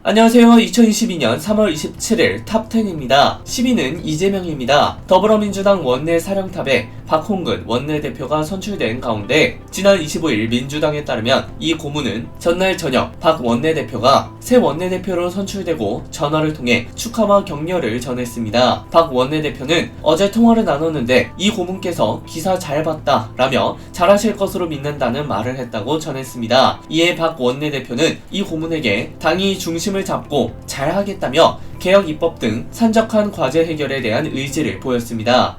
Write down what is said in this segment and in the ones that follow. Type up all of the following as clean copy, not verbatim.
안녕하세요. 2022년 3월 27일 탑10입니다. 10위는 이재명입니다. 더불어민주당 원내사령탑에 박홍근 원내대표가 선출된 가운데 지난 25일 민주당에 따르면 이 고문은 전날 저녁 박 원내대표가 새 원내대표로 선출되고 전화를 통해 축하와 격려를 전했습니다. 박 원내대표는 어제 통화를 나눴는데 이 고문께서 기사 잘 봤다 라며 잘하실 것으로 믿는다는 말을 했다고 전했습니다. 이에 박 원내대표는 이 고문에게 당이 중심을 잡고 잘하겠다며 개혁 입법 등 산적한 과제 해결에 대한 의지를 보였습니다.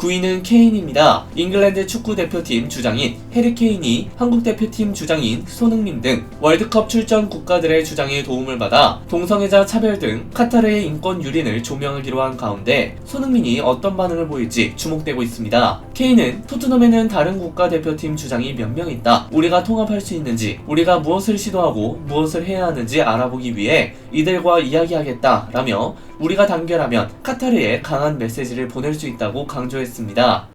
9위는 케인입니다. 잉글랜드 축구대표팀 주장인 해리 케인이 한국대표팀 주장인 손흥민 등 월드컵 출전 국가들의 주장에 도움을 받아 동성애자 차별 등 카타르의 인권 유린을 조명하기로 한 가운데 손흥민이 어떤 반응을 보일지 주목되고 있습니다. 케인은 토트넘에는 다른 국가대표팀 주장이 몇 명 있다. 우리가 통합할 수 있는지, 우리가 무엇을 시도하고 무엇을 해야 하는지 알아보기 위해 이들과 이야기하겠다 라며 우리가 단결하면 카타르에 강한 메시지를 보낼 수 있다고 강조했습니다.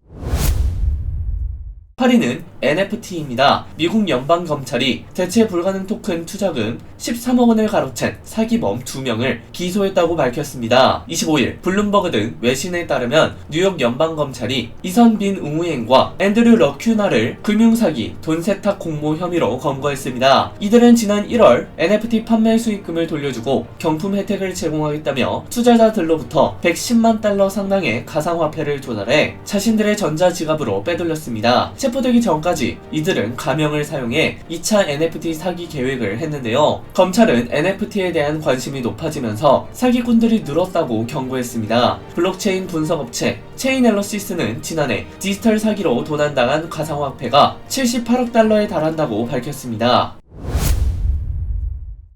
8위는 NFT입니다. 미국 연방검찰이 대체 불가능 토큰 투자금 13억 원을 가로챈 사기범 2명을 기소했다고 밝혔습니다. 25일 블룸버그 등 외신에 따르면 뉴욕 연방검찰이 이선빈 응우엔과 앤드류 러큐나를 금융사기, 돈세탁 공모 혐의로 검거했습니다. 이들은 지난 1월 NFT 판매 수익금을 돌려주고 경품 혜택을 제공하겠다며 투자자들로부터 110만 달러 상당의 가상화폐를 조달해 자신들의 전자지갑으로 빼돌렸습니다. 체포되기 전까지 이들은 가명을 사용해 2차 NFT 사기 계획을 했는데요. 검찰은 NFT에 대한 관심이 높아지면서 사기꾼들이 늘었다고 경고했습니다. 블록체인 분석업체 체인엘러시스는 지난해 디지털 사기로 도난당한 가상화폐가 78억 달러에 달한다고 밝혔습니다.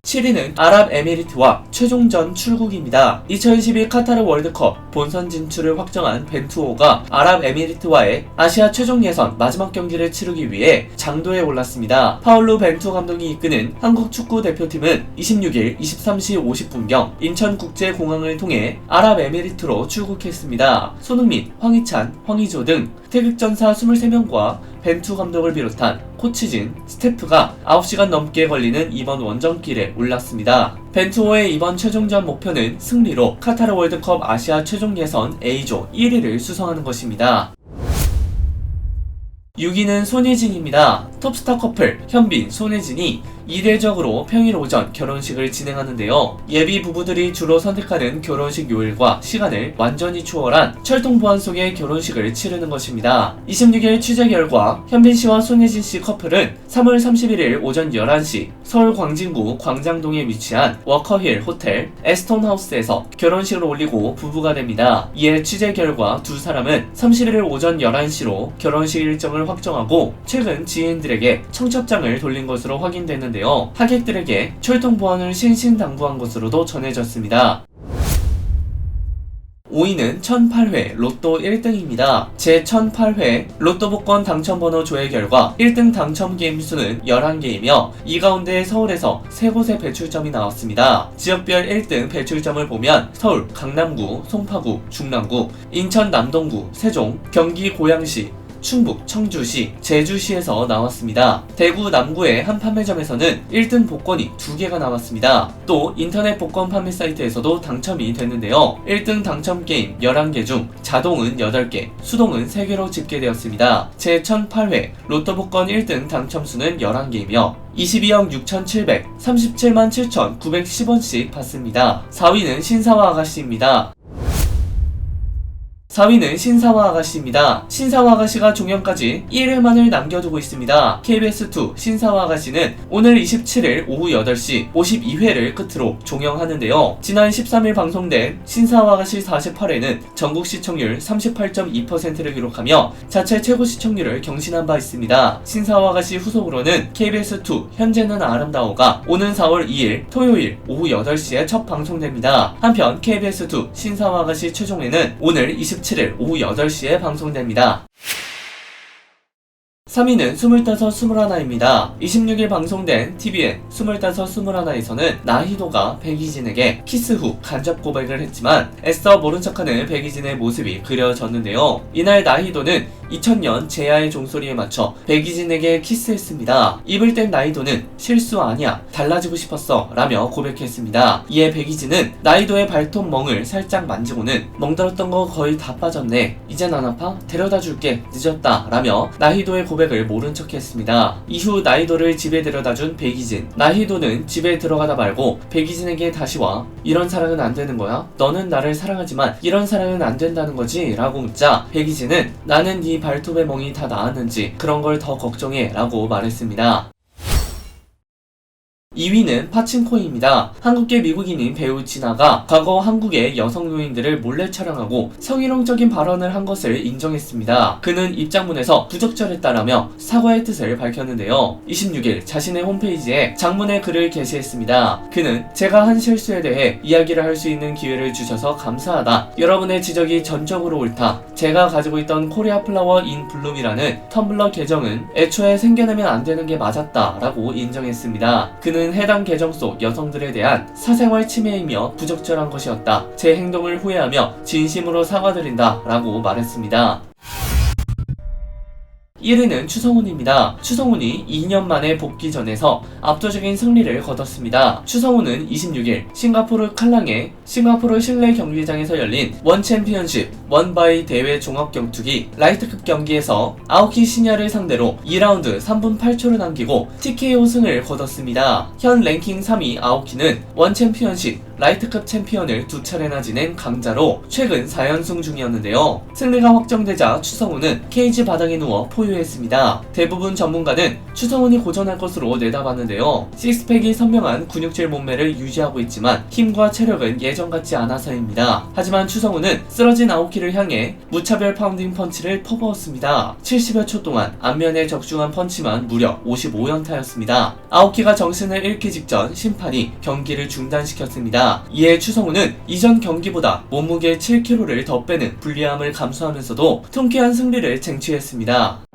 7위는 아랍에미리트와 최종전 출국입니다. 2022 카타르 월드컵 본선 진출을 확정한 벤투호가 아랍에미리트와의 아시아 최종 예선 마지막 경기를 치르기 위해 장도에 올랐습니다. 파울루 벤투 감독이 이끄는 한국 축구 대표팀은 26일 23시 50분경 인천국제공항을 통해 아랍에미리트로 출국했습니다. 손흥민, 황희찬, 황의조 등 태극전사 23명과 벤투 감독을 비롯한 코치진, 스태프가 9시간 넘게 걸리는 이번 원정길에 올랐습니다. 벤투호의 이번 최종전 목표는 승리로 카타르 월드컵 아시아 최종 예선 A조 1위를 수성하는 것입니다. 6위는 손예진입니다. 톱스타 커플 현빈, 손예진이 이례적으로 평일 오전 결혼식을 진행하는데요. 예비 부부들이 주로 선택하는 결혼식 요일과 시간을 완전히 초월한 철통 보안 속의 결혼식을 치르는 것입니다. 26일 취재 결과 현빈씨와 손예진씨 커플은 3월 31일 오전 11시 서울 광진구 광장동에 위치한 워커힐 호텔 에스톤하우스에서 결혼식을 올리고 부부가 됩니다. 이에 취재 결과 두 사람은 31일 오전 11시로 결혼식 일정을 확정하고 최근 지인들에게 청첩장을 돌린 것으로 확인됐는데요. 하객들에게 철통 보안을 신신당부한 것으로도 전해졌습니다. 5위는 1008회 로또 1등입니다. 제1008회 로또 복권 당첨번호 조회 결과 1등 당첨 게임 수는 11개이며 이 가운데 서울에서 3곳의 배출점이 나왔습니다. 지역별 1등 배출점을 보면 서울, 강남구, 송파구, 중랑구, 인천 남동구, 세종, 경기 고양시, 충북, 청주시, 제주시에서 나왔습니다. 대구 남구의 한 판매점에서는 1등 복권이 2개가 나왔습니다. 또 인터넷 복권 판매 사이트에서도 당첨이 됐는데요. 1등 당첨 게임 11개 중 자동은 8개, 수동은 3개로 집계되었습니다. 제1008회 로또 복권 1등 당첨수는 11개이며 22억 6,737만 7,910원씩 받습니다. 4위는 신사와 아가씨입니다. 4위는 신사와 아가씨입니다. 신사와 아가씨가 종영까지 1회만을 남겨두고 있습니다. KBS2 신사와 아가씨는 오늘 27일 오후 8시 52회를 끝으로 종영하는데요. 지난 13일 방송된 신사와 아가씨 48회는 전국 시청률 38.2%를 기록하며 자체 최고 시청률을 경신한 바 있습니다. 신사와 아가씨 후속으로는 KBS2 현재는 아름다워가 오는 4월 2일 토요일 오후 8시에 첫 방송됩니다. 한편 KBS2 신사와 아가씨 최종회는 오늘 27일 오후 8시에 방송됩니다. 3위는 25-21입니다. 26일 방송된 TVN 25-21에서는 나희도가 백이진에게 키스 후 간접 고백을 했지만 애써 모른 척하는 백이진의 모습이 그려졌는데요. 이날 나희도는 2000년 제야의 종소리에 맞춰 백이진에게 키스했습니다. 입을 뗀 나이도는 실수 아니야, 달라지고 싶었어 라며 고백했습니다. 이에 백이진은 나이도의 발톱 멍을 살짝 만지고는 멍들었던 거 거의 다 빠졌네, 이젠 안 아파? 데려다 줄게, 늦었다 라며 나이도의 고백을 모른 척 했습니다. 이후 나이도를 집에 데려다준 백이진. 나이도는 집에 들어가다 말고 백이진에게 다시 와, 이런 사랑은 안 되는 거야? 너는 나를 사랑하지만 이런 사랑은 안 된다는 거지? 라고 묻자 백이진은 나는 네 발톱의 멍이 다 나았는지 그런 걸 더 걱정해 라고 말했습니다. 2위는 파친코입니다. 한국계 미국인인 배우 진아가 과거 한국의 여성 요인들을 몰래 촬영하고 성희롱적인 발언을 한 것을 인정했습니다. 그는 입장문에서 부적절했다라며 사과의 뜻을 밝혔는데요. 26일 자신의 홈페이지에 장문의 글을 게시했습니다. 그는 제가 한 실수에 대해 이야기를 할 수 있는 기회를 주셔서 감사하다. 여러분의 지적이 전적으로 옳다. 제가 가지고 있던 코리아 플라워 인 블룸이라는 텀블러 계정은 애초에 생겨내면 안 되는 게 맞았다 라고 인정했습니다. 그는 해당 계정 속 여성들에 대한 사생활 침해이며 부적절한 것이었다. 제 행동을 후회하며 진심으로 사과드린다 라고 말했습니다. 1위는 추성훈입니다. 추성훈이 2년 만에 복귀전에서 압도적인 승리를 거뒀습니다. 추성훈은 26일 싱가포르 칼랑의 싱가포르 실내 경기장에서 열린 원 챔피언십 원바이 대회 종합격투기 라이트급 경기에서 아오키 시냐를 상대로 2라운드 3분 8초를 남기고 TKO 승을 거뒀습니다. 현 랭킹 3위 아오키는 원 챔피언십 라이트급 챔피언을 2차례나 지낸 강자로 최근 4연승 중이었는데요. 승리가 확정되자 추성훈은 케이지 바닥에 누워 포효했습니다. 대부분 전문가는 추성훈이 고전할 것으로 내다봤는데요. 식스팩이 선명한 근육질 몸매를 유지하고 있지만 힘과 체력은 예전 같지 않아서입니다. 하지만 추성훈은 쓰러진 아오키를 향해 무차별 파운딩 펀치를 퍼부었습니다. 70여 초 동안 안면에 적중한 펀치만 무려 55연타였습니다. 아오키가 정신을 잃기 직전 심판이 경기를 중단시켰습니다. 이에 추성훈은 이전 경기보다 몸무게 7kg를 더 빼는 불리함을 감수하면서도 통쾌한 승리를 쟁취했습니다.